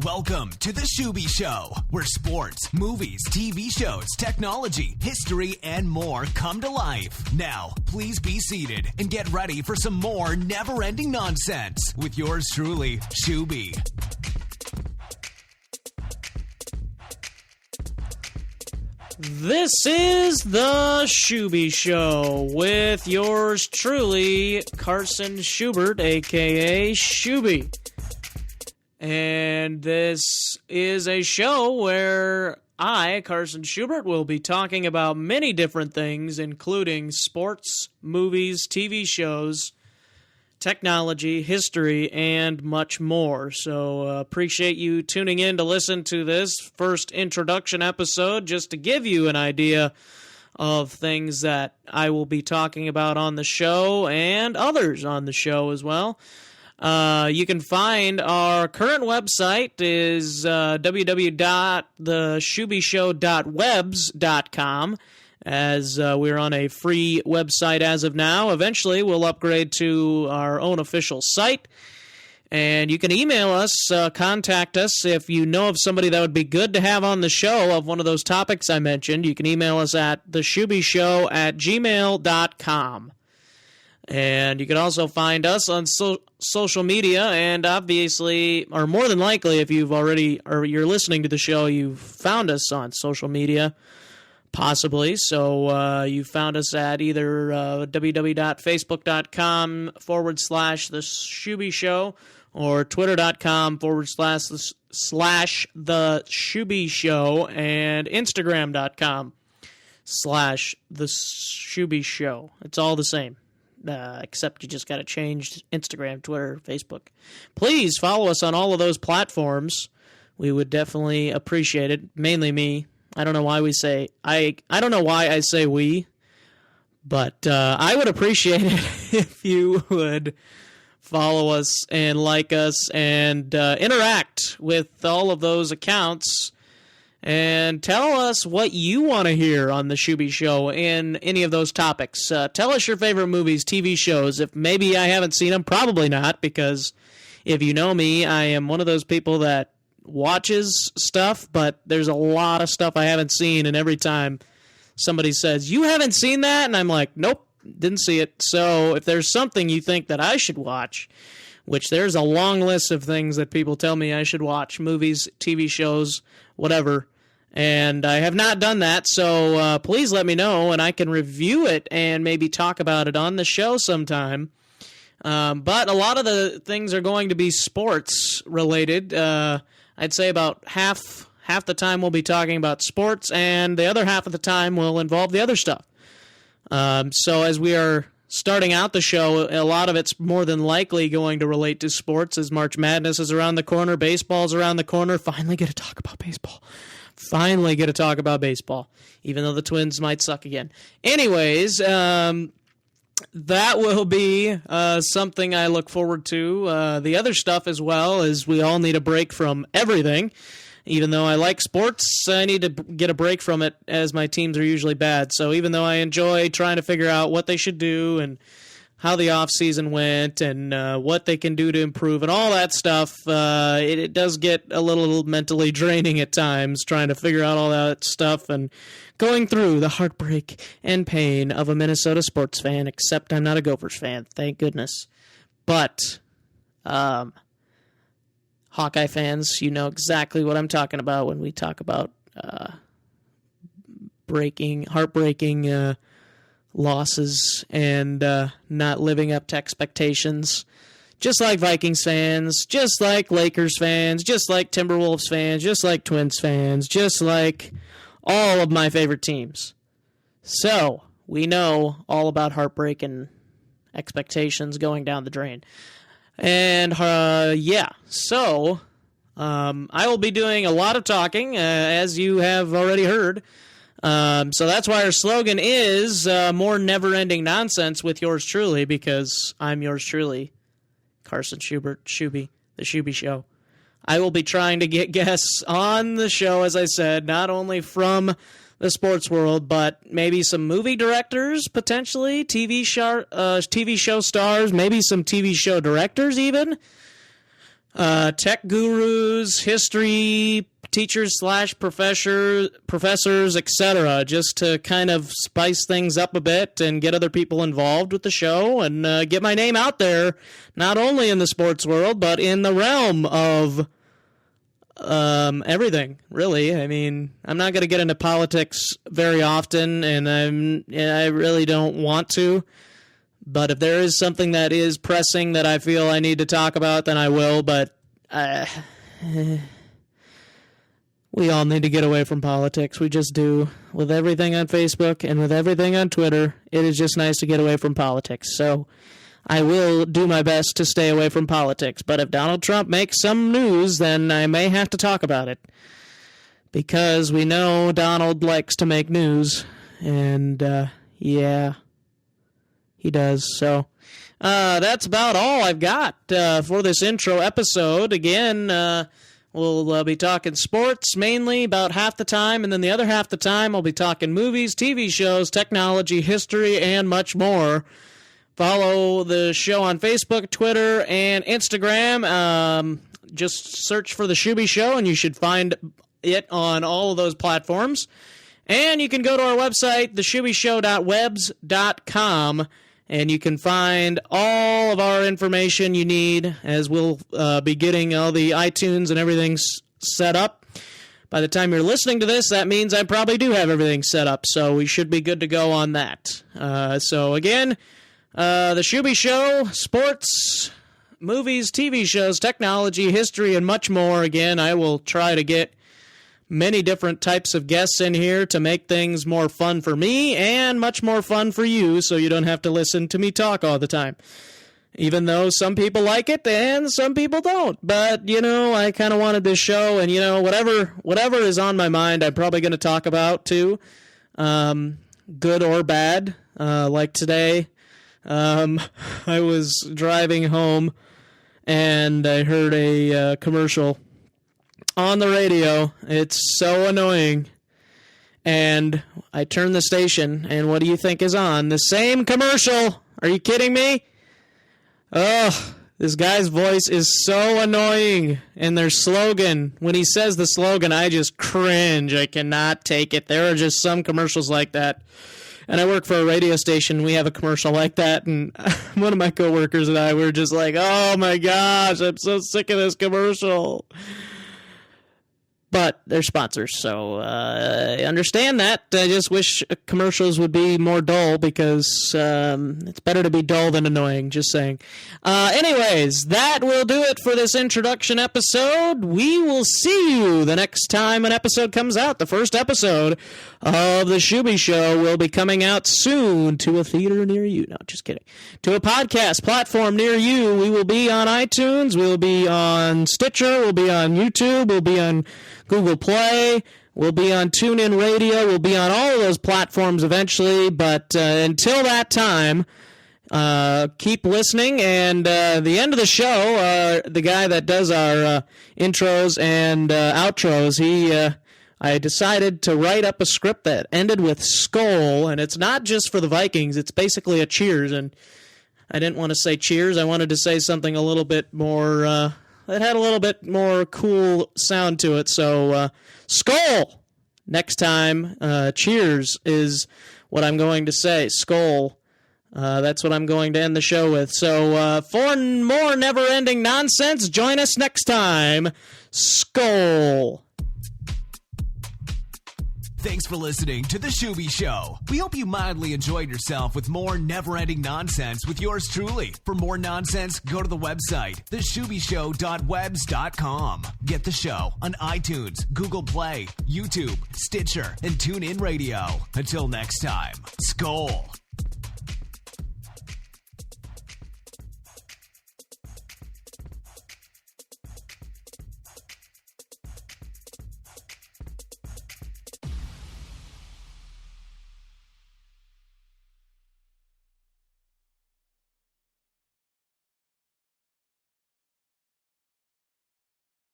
Welcome to the Schuby Show, where sports, movies, TV shows, technology, history, and more come to life. Now, please be seated and get ready for some more never-ending nonsense with yours truly, Schuby. This is the Schuby Show with yours truly, Carson Schubert, a.k.a. Schuby. And this is a show where I, Carson Schubert, will be talking about many different things, including sports, movies, TV shows, technology, history, and much more. So appreciate you tuning in to listen to this first introduction episode, just to give you an idea of things that I will be talking about on the show and others on the show as well. You can find our current website is www.theshubyshow.webs.com, as we're on a free website as of now. Eventually, we'll upgrade to our own official site. And you can email us, contact us if you know of somebody that would be good to have on the show of one of those topics I mentioned. You can email us at theshubyshow@gmail.com. And you can also find us on social media, and obviously, or more than likely, if you've already, or you're listening to the show, you've found us on social media, possibly. So you found us at either www.facebook.com/The Schuby Show or twitter.com/The Schuby Show and Instagram.com/The Schuby Show. It's all the same. Except you just got to change Instagram, Twitter, Facebook. Please follow us on all of those platforms. We would definitely appreciate it. Mainly me. I don't know why I don't know why I say we, but I would appreciate it if you would follow us and like us and interact with all of those accounts. And tell us what you want to hear on the Schuby Show in any of those topics. Tell us your favorite movies, TV shows. If maybe I haven't seen them, probably not, because if you know me, I am one of those people that watches stuff, but there's a lot of stuff I haven't seen, and every time somebody says, "You haven't seen that?" and I'm like, "Nope, didn't see it." So if there's something you think that I should watch, which there's a long list of things that people tell me I should watch, movies, TV shows, whatever, and I have not done that, so please let me know, and I can review it and maybe talk about it on the show sometime. But a lot of the things are going to be sports related. I'd say about half the time we'll be talking about sports, and the other half of the time will involve the other stuff. So as we are starting out the show, a lot of it's more than likely going to relate to sports, as March Madness is around the corner, baseball's around the corner. Finally get to talk about baseball. Even though the Twins might suck again. Anyways, that will be something I look forward to. The other stuff as well is we all need a break from everything. Even though I like sports, I need to get a break from it, as my teams are usually bad. So even though I enjoy trying to figure out what they should do and how the offseason went and what they can do to improve and all that stuff, it does get a little mentally draining at times, trying to figure out all that stuff and going through the heartbreak and pain of a Minnesota sports fan, except I'm not a Gophers fan, thank goodness. But Hawkeye fans, you know exactly what I'm talking about when we talk about heartbreaking losses and not living up to expectations. Just like Vikings fans, just like Lakers fans, just like Timberwolves fans, just like Twins fans, just like all of my favorite teams. So, we know all about heartbreak and expectations going down the drain. And, so I will be doing a lot of talking, as you have already heard. So that's why our slogan is more never-ending nonsense with yours truly, because I'm yours truly, Carson Schubert, Schuby, The Schuby Show. I will be trying to get guests on the show, as I said, not only from the sports world, but maybe some movie directors, potentially, TV show stars, maybe some TV show directors even. tech gurus, history teachers / professors, etc., just to kind of spice things up a bit and get other people involved with the show and get my name out there, not only in the sports world, but in the realm of everything, really. I mean, I'm not going to get into politics very often, and I really don't want to. But if there is something that is pressing that I feel I need to talk about, then I will. But we all need to get away from politics. We just do. With everything on Facebook and with everything on Twitter, it is just nice to get away from politics. So I will do my best to stay away from politics. But if Donald Trump makes some news, then I may have to talk about it. Because we know Donald likes to make news. And, yeah, he does. So that's about all I've got for this intro episode. Again, we'll be talking sports mainly about half the time, and then the other half the time I'll be talking movies, TV shows, technology, history, and much more. Follow the show on Facebook, Twitter, and Instagram. Just search for The Schuby Show, and you should find it on all of those platforms. And you can go to our website, theshubyshow.webs.com, and you can find all of our information you need, as we'll be getting all the iTunes and everything set up. By the time you're listening to this, that means I probably do have everything set up, so we should be good to go on that. So again, The Schuby Show, sports, movies, TV shows, technology, history, and much more. Again, I will try to get many different types of guests in here to make things more fun for me and much more fun for you, so you don't have to listen to me talk all the time. Even though some people like it and some people don't. But, I kind of wanted this show, and, whatever is on my mind, I'm probably going to talk about, too. Good or bad. Like today, I was driving home, and I heard a commercial on the radio. It's so annoying. And I turned the station, and what do you think is on? The same commercial. Are you kidding me? Ugh, this guy's voice is so annoying. And their slogan, when he says the slogan, I just cringe. I cannot take it. There are just some commercials like that. And I work for a radio station. We have a commercial like that. And one of my coworkers and I were just like, oh my gosh, I'm so sick of this commercial. But they're sponsors, so I understand that. I just wish commercials would be more dull, because it's better to be dull than annoying, just saying. Anyways, that will do it for this introduction episode. We will see you the next time an episode comes out. The first episode of The Schuby Show will be coming out soon to a theater near you. No, just kidding. To a podcast platform near you. We will be on iTunes. We'll be on Stitcher. We'll be on YouTube. We'll be on Google Play. We'll be on TuneIn Radio. We'll be on all of those platforms eventually. But until that time, keep listening. And the end of the show, the guy that does our intros and outros, I decided to write up a script that ended with Skull. And it's not just for the Vikings. It's basically a cheers. And I didn't want to say cheers. I wanted to say something a little bit more that had a little bit more cool sound to it. So, Skull! Next time, cheers is what I'm going to say. Skull. That's what I'm going to end the show with. So, for more never-ending nonsense, join us next time. Skull! Thanks for listening to The Schuby Show. We hope you mildly enjoyed yourself with more never-ending nonsense with yours truly. For more nonsense, go to the website, theshubyshow.webs.com. Get the show on iTunes, Google Play, YouTube, Stitcher, and TuneIn Radio. Until next time, Skull.